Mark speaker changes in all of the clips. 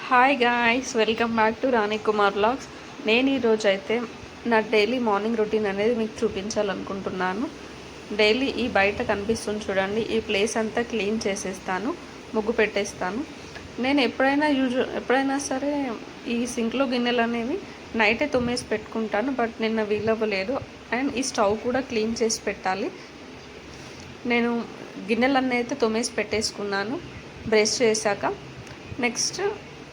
Speaker 1: Hi guys, welcome back to Rani Kumar vlogs. నేను ఈరోజు అయితే నా డైలీ మార్నింగ్ రొటీన్ అనేది మీకు చూపించాలనుకుంటున్నాను. డైలీ ఈ బయట కనిపిస్తుంది చూడండి, ఈ ప్లేస్ అంతా క్లీన్ చేసేస్తాను, ముగ్గు పెట్టేస్తాను. నేను ఎప్పుడైనా సరే ఈ సింక్లో గిన్నెలు అనేవి నైటే తోమేసి పెట్టుకుంటాను, బట్ నిన్న వీలవ్వలేదు. అండ్ ఈ స్టవ్ కూడా క్లీన్ చేసి పెట్టాలి. నేను గిన్నెలన్నీ అయితే తోమేసి పెట్టేసుకున్నాను బ్రష్ చేశాక. నెక్స్ట్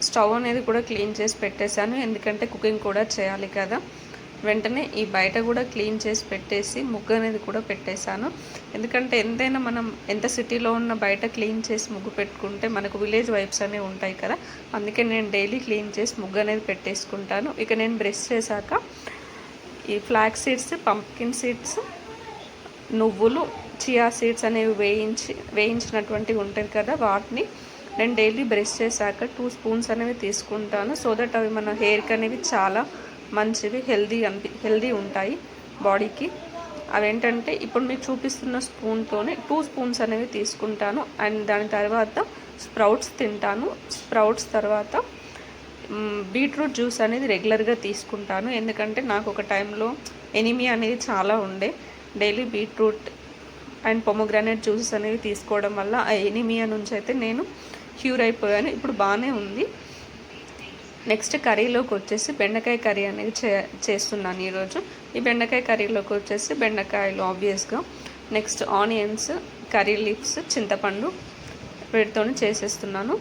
Speaker 1: స్టవ్ అనేది కూడా క్లీన్ చేసి పెట్టేశాను, ఎందుకంటే కుకింగ్ కూడా చేయాలి కదా. వెంటనే ఈ బయట కూడా క్లీన్ చేసి పెట్టేసి ముగ్గు అనేది కూడా పెట్టేశాను. ఎందుకంటే ఎంతైనా మనం ఎంత సిటీలో ఉన్న బయట క్లీన్ చేసి ముగ్గు పెట్టుకుంటే మనకు విలేజ్ వైబ్స్ అనేవి ఉంటాయి కదా. అందుకే నేను డైలీ క్లీన్ చేసి ముగ్గు అనేది పెట్టేసుకుంటాను. ఇక నేను బ్రష్ చేశాక ఈ ఫ్లాక్స్ సీడ్స్, పంప్కిన్ సీడ్స్, నువ్వులు, చియా సీడ్స్ అనేవి వేయించినటువంటివి ఉంటాయి కదా, వాటిని నేను డైలీ బ్రష్ చేశాక 2 స్పూన్స్ అనేవి తీసుకుంటాను. సో దట్ అవి మన హెయిర్కి అనేవి చాలా మంచివి, హెల్దీ ఉంటాయి బాడీకి. అవేంటంటే ఇప్పుడు మీకు చూపిస్తున్న స్పూన్తోనే 2 స్పూన్స్ అనేవి తీసుకుంటాను. అండ్ దాని తర్వాత స్ప్రౌట్స్ తింటాను. స్ప్రౌట్స్ తర్వాత బీట్రూట్ జ్యూస్ అనేది రెగ్యులర్గా తీసుకుంటాను, ఎందుకంటే నాకు ఒక టైంలో ఎనీమియా అనేది చాలా ఉండే. Daily beetroot and pomegranate juices అనేవి తీసుకోవడం వల్ల ఆ ఎనీమియా నుంచి అయితే నేను క్యూర్ అయిపోయాను. ఇప్పుడు బాగానే ఉంది. నెక్స్ట్ కర్రీలోకి వచ్చేసి బెండకాయ కర్రీ అనేది చేస్తున్నాను ఈరోజు. ఈ బెండకాయ కర్రీలోకి వచ్చేసి బెండకాయలు ఆబ్వియస్గా, నెక్స్ట్ ఆనియన్స్, కర్రీ లీవ్స్, చింతపండు వీటితో చేసేస్తున్నాను.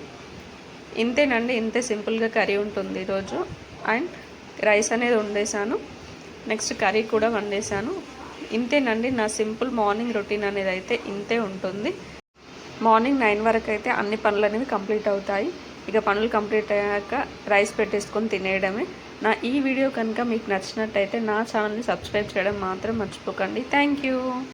Speaker 1: ఇంతేనండి, ఇంతే సింపుల్గా కర్రీ ఉంటుంది ఈరోజు. అండ్ రైస్ అనేది వండేసాను, నెక్స్ట్ కర్రీ కూడా వండేసాను. ఇంతేనండి నా సింపుల్ మార్నింగ్ రొటీన్ అనేది అయితే ఇంతే ఉంటుంది. మార్నింగ్ 9 వరకు అయితే అన్ని పనులు అనేవి కంప్లీట్ అవుతాయి. ఇక పనులు కంప్లీట్ అయ్యాక రైస్ పెట్టేసుకొని తినేయడమే. నా ఈ వీడియో కనుక మీకు నచ్చినట్టయితే నా ఛానల్ని సబ్స్క్రైబ్ చేయడం మాత్రం మర్చిపోకండి. Thank you.